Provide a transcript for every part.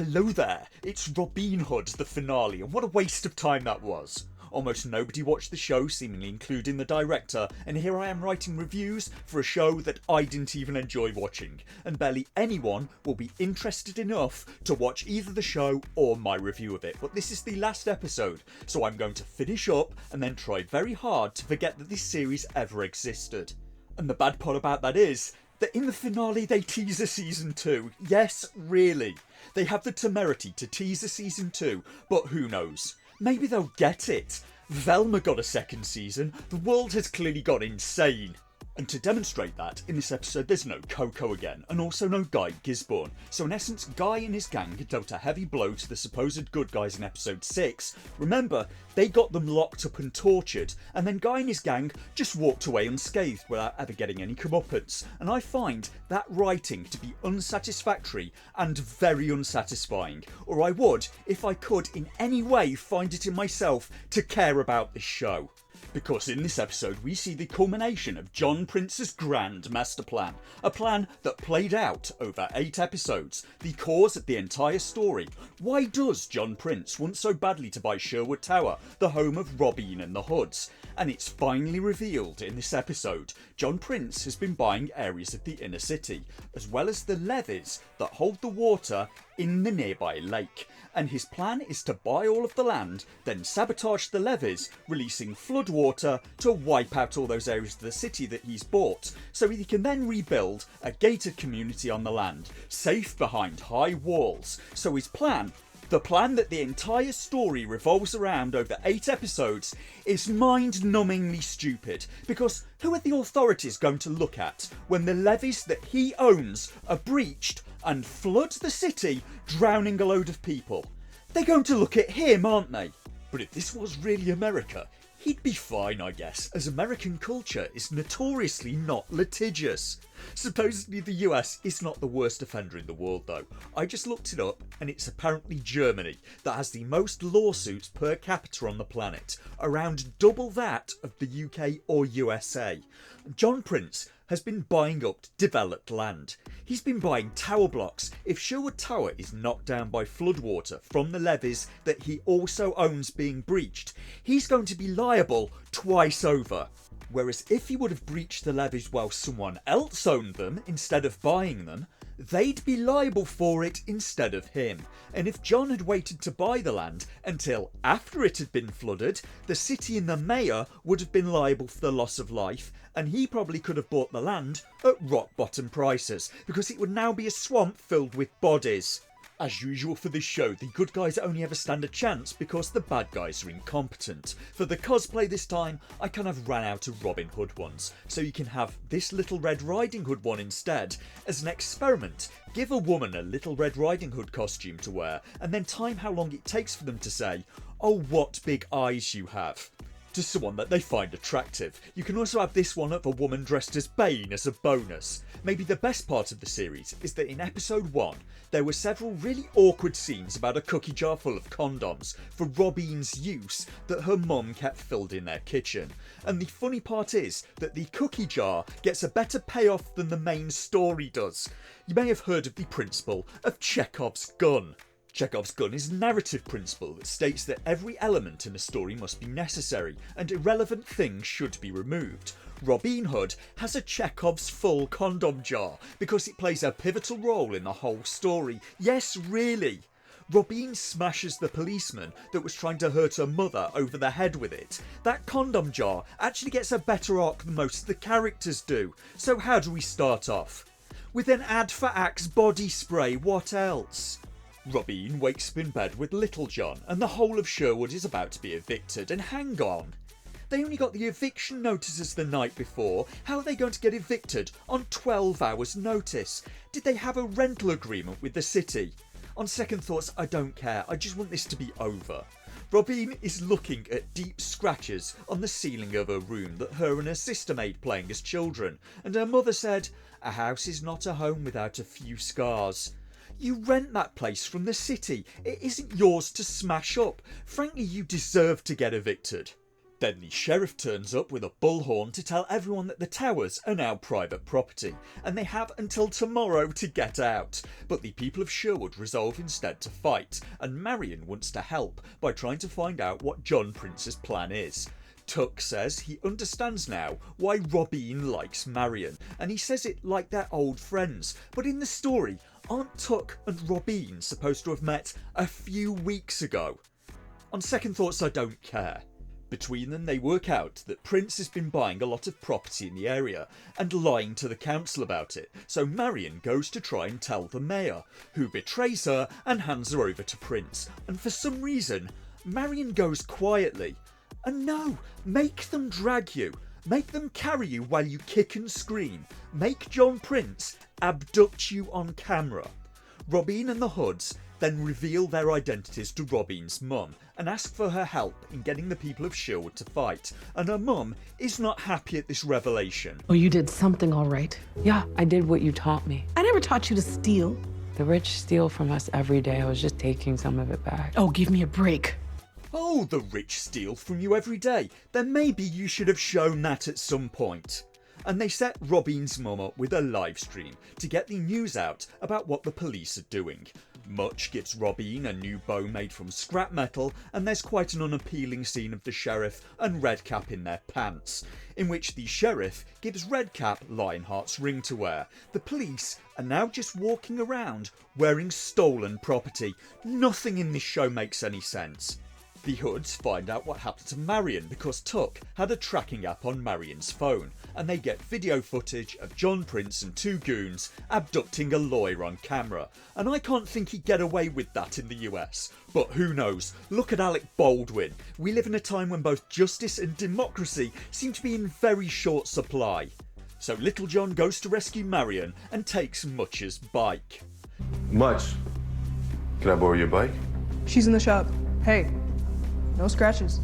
Hello there, it's Robyn Hood, the finale, and what a waste of time that was. Almost nobody watched the show, seemingly including the director, and here I am writing reviews for a show that I didn't even enjoy watching, and barely anyone will be interested enough to watch either the show or my review of it. But this is the last episode, so I'm going to finish up and then try very hard to forget that this series ever existed. And the bad part about that is that in the finale they tease a season 2. Yes, really. They have the temerity to tease a season 2, but who knows? Maybe they'll get it. Velma got a second season. The world has clearly gone insane. And to demonstrate that, in this episode there's no Coco again, and also no Guy Gisborne. So in essence, Guy and his gang dealt a heavy blow to the supposed good guys in episode 6. Remember, they got them locked up and tortured, and then Guy and his gang just walked away unscathed without ever getting any comeuppance. And I find that writing to be unsatisfactory and very unsatisfying, or I would, if I could in any way find it in myself to care about this show. Because in this episode we see the culmination of John Prince's grand master plan, a plan that played out over 8 episodes, the cause of the entire story. Why does John Prince want so badly to buy Sherwood Tower, the home of Robyn and the Hoods? And it's finally revealed in this episode, John Prince has been buying areas of the inner city, as well as the levees that hold the water in the nearby lake. And his plan is to buy all of the land, then sabotage the levees, releasing flood water to wipe out all those areas of the city that he's bought, so he can then rebuild a gated community on the land, safe behind high walls. So his plan, the plan that the entire story revolves around over 8 episodes, is mind-numbingly stupid, because who are the authorities going to look at when the levees that he owns are breached and flood the city, drowning a load of people? They're going to look at him, aren't they? But if this was really America, he'd be fine, I guess, as American culture is notoriously not litigious. Supposedly the US is not the worst offender in the world though. I just looked it up and it's apparently Germany that has the most lawsuits per capita on the planet, around double that of the UK or USA. John Prince has been buying up developed land. He's been buying tower blocks. If Sherwood Tower is knocked down by floodwater from the levees that he also owns being breached, he's going to be liable twice over. Whereas if he would have breached the levees while someone else owned them instead of buying them, they'd be liable for it instead of him. And if John had waited to buy the land until after it had been flooded, the city and the mayor would have been liable for the loss of life, and he probably could have bought the land at rock bottom prices, because it would now be a swamp filled with bodies. As usual for this show, the good guys only ever stand a chance because the bad guys are incompetent. For the cosplay this time, I kind of ran out of Robyn Hood ones, so you can have this Little Red Riding Hood one instead. As an experiment, give a woman a Little Red Riding Hood costume to wear, and then time how long it takes for them to say, "Oh, what big eyes you have," to someone that they find attractive. You can also have this one of a woman dressed as Bane as a bonus. Maybe the best part of the series is that in episode 1 there were several really awkward scenes about a cookie jar full of condoms for Robyn's use that her mum kept filled in their kitchen. And the funny part is that the cookie jar gets a better payoff than the main story does. You may have heard of the principle of Chekhov's gun. Chekhov's gun is a narrative principle that states that every element in a story must be necessary and irrelevant things should be removed. Robyn Hood has a Chekhov's full condom jar because it plays a pivotal role in the whole story. Yes, really. Robyn smashes the policeman that was trying to hurt her mother over the head with it. That condom jar actually gets a better arc than most of the characters do. So how do we start off? With an ad for Axe body spray, what else? Robyn wakes up in bed with Little John and the whole of Sherwood is about to be evicted, and hang on. They only got the eviction notices the night before. How are they going to get evicted on 12 hours notice? Did they have a rental agreement with the city? On second thoughts, I don't care. I just want this to be over. Robyn is looking at deep scratches on the ceiling of her room that her and her sister made playing as children, and her mother said, "A house is not a home without a few scars." You rent that place from the city. It isn't yours to smash up. Frankly, you deserve to get evicted. Then the sheriff turns up with a bullhorn to tell everyone that the towers are now private property, and they have until tomorrow to get out. But the people of Sherwood resolve instead to fight, and Marion wants to help by trying to find out what John Prince's plan is. Tuck says he understands now why Robyn likes Marion, and he says it like they're old friends, but in the story, aren't Tuck and Robyn supposed to have met a few weeks ago? On second thoughts, I don't care. Between them, they work out that Prince has been buying a lot of property in the area and lying to the council about it, so Marion goes to try and tell the mayor, who betrays her and hands her over to Prince, and for some reason, Marion goes quietly. And no, make them drag you, make them carry you while you kick and scream, make John Prince abduct you on camera. Robyn and the Hoods then reveal their identities to Robyn's mum and ask for her help in getting the people of Sherwood to fight, and her mum is not happy at this revelation. Oh, you did something all right. Yeah, I did what you taught me. I never taught you to steal. The rich steal from us every day. I was just taking some of it back. Oh, give me a break. Oh, the rich steal from you every day. Then maybe you should have shown that at some point. And they set Robyn's mum up with a live stream to get the news out about what the police are doing. Much gives Robyn a new bow made from scrap metal, and there's quite an unappealing scene of the sheriff and Redcap in their pants, in which the sheriff gives Redcap Lionheart's ring to wear. The police are now just walking around wearing stolen property. Nothing in this show makes any sense. The Hoods find out what happened to Marion because Tuck had a tracking app on Marion's phone, and they get video footage of John Prince and two goons abducting a lawyer on camera. And I can't think he'd get away with that in the US. But who knows? Look at Alec Baldwin. We live in a time when both justice and democracy seem to be in very short supply. So Little John goes to rescue Marion and takes Much's bike. Much, can I borrow your bike? She's in the shop. Hey, no scratches.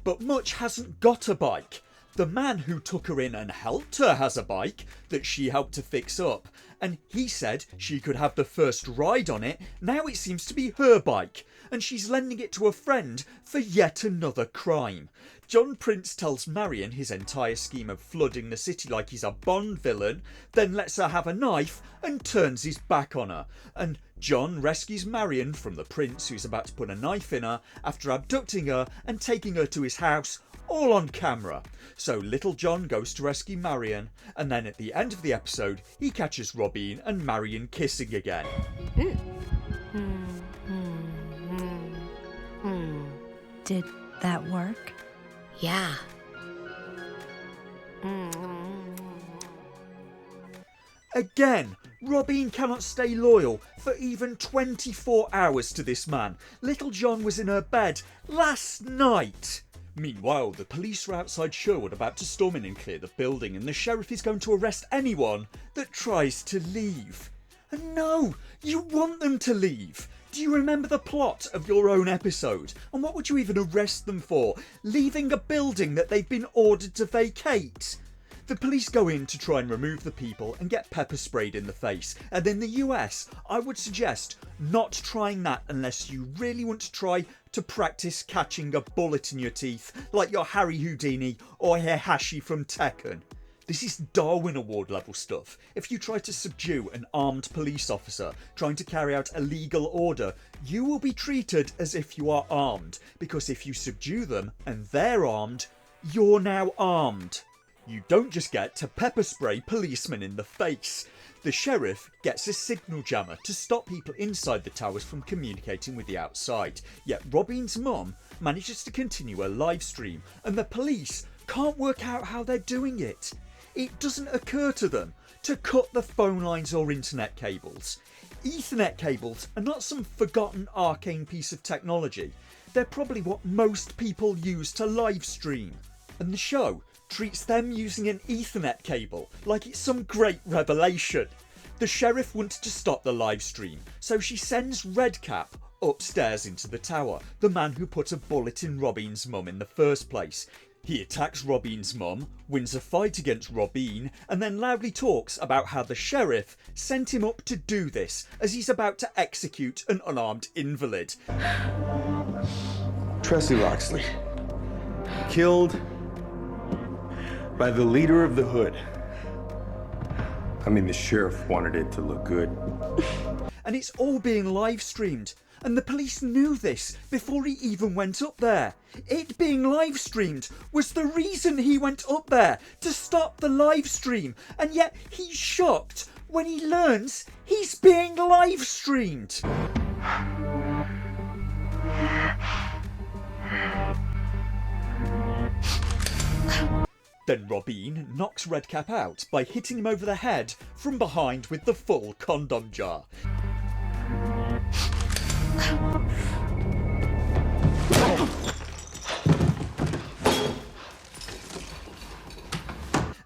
But Much hasn't got a bike. The man who took her in and helped her has a bike that she helped to fix up, and he said she could have the first ride on it. Now it seems to be her bike, and she's lending it to a friend for yet another crime. John Prince tells Marion his entire scheme of flooding the city like he's a Bond villain, then lets her have a knife and turns his back on her. And John rescues Marion from the prince who's about to put a knife in her after abducting her and taking her to his house, all on camera. So Little John goes to rescue Marion, and then at the end of the episode he catches Robyn and Marion kissing again. Did that work? Yeah. Again, Robyn cannot stay loyal for even 24 hours to this man. Little John was in her bed last night. Meanwhile, the police are outside Sherwood about to storm in and clear the building, and the sheriff is going to arrest anyone that tries to leave. And no, you want them to leave. Do you remember the plot of your own episode? And what would you even arrest them for? Leaving a building that they've been ordered to vacate. The police go in to try and remove the people and get pepper sprayed in the face. And in the US, I would suggest not trying that unless you really want to try to practice catching a bullet in your teeth like you're Harry Houdini or Heihachi from Tekken. This is Darwin Award level stuff. If you try to subdue an armed police officer trying to carry out a legal order, you will be treated as if you are armed, because if you subdue them and they're armed, you're now armed. You don't just get to pepper spray policemen in the face. The sheriff gets a signal jammer to stop people inside the towers from communicating with the outside, yet Robyn's mum manages to continue her live stream, and the police can't work out how they're doing it. It doesn't occur to them to cut the phone lines or internet cables. Ethernet cables are not some forgotten arcane piece of technology. They're probably what most people use to live stream. And the show treats them using an Ethernet cable like it's some great revelation. The sheriff wanted to stop the live stream, so she sends Redcap upstairs into the tower, the man who put a bullet in Robyn's mum in the first place. He attacks Robyn's mum, wins a fight against Robyn, and then loudly talks about how the sheriff sent him up to do this as he's about to execute an unarmed invalid. Tressie Loxley, killed by the leader of the Hood. I mean, the sheriff wanted it to look good. And it's all being live streamed. And the police knew this before he even went up there. It being live streamed was the reason he went up there, to stop the live stream. And yet he's shocked when he learns he's being live streamed. Then Robyn knocks Redcap out by hitting him over the head from behind with the full condom jar.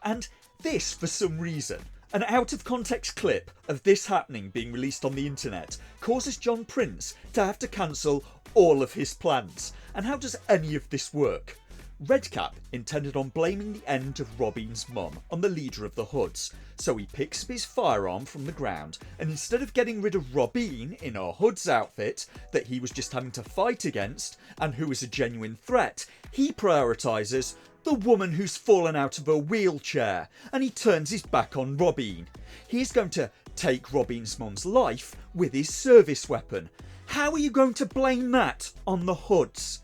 And this, for some reason, an out-of-context clip of this happening being released on the internet causes John Prince to have to cancel all of his plans. And how does any of this work? Redcap intended on blaming the end of Robyn's mum on the leader of the Hoods, so he picks up his firearm from the ground, and instead of getting rid of Robyn in a Hood's outfit that he was just having to fight against and who is a genuine threat, he prioritises the woman who's fallen out of her wheelchair, and he turns his back on Robyn. He's going to take Robyn's mum's life with his service weapon. How are you going to blame that on the Hoods?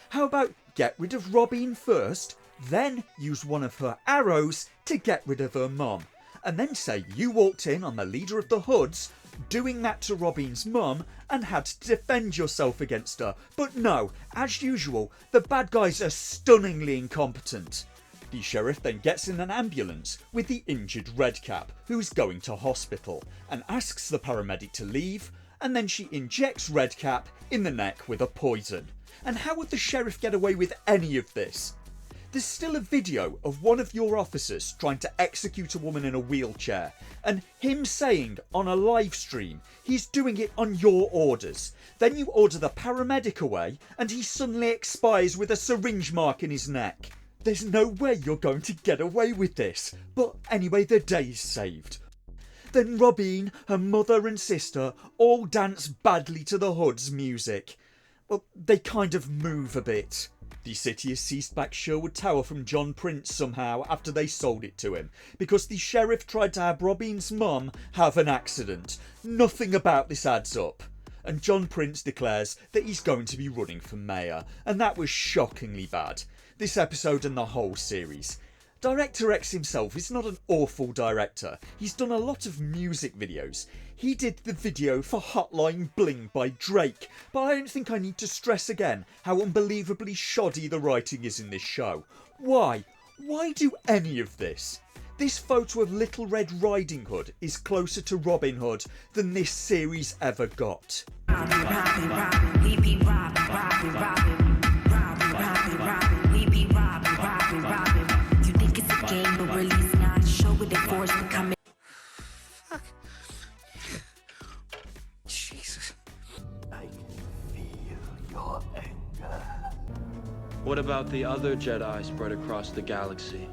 How about get rid of Robyn first, then use one of her arrows to get rid of her mum, and then say you walked in on the leader of the Hoods doing that to Robyn's mum and had to defend yourself against her. But no, as usual, the bad guys are stunningly incompetent. The sheriff then gets in an ambulance with the injured Redcap, who is going to hospital, and asks the paramedic to leave, and then she injects Redcap in the neck with a poison. And how would the sheriff get away with any of this? There's still a video of one of your officers trying to execute a woman in a wheelchair, and him saying on a live stream he's doing it on your orders. Then you order the paramedic away and he suddenly expires with a syringe mark in his neck. There's no way you're going to get away with this. But anyway, the day's saved. Then Robyn, her mother and sister all dance badly to the Hood's music. Well, they kind of move a bit. The city has seized back Sherwood Tower from John Prince somehow after they sold it to him, because the sheriff tried to have Robyn's mum have an accident. Nothing about this adds up. And John Prince declares that he's going to be running for mayor, and that was shockingly bad. This episode and the whole series. Director X himself is not an awful director. He's done a lot of music videos. He did the video for Hotline Bling by Drake, but I don't think I need to stress again how unbelievably shoddy the writing is in this show. Why? Why do any of this? This photo of Little Red Riding Hood is closer to Robyn Hood than this series ever got. Jesus. I can feel your anger. What about the other Jedi spread across the galaxy?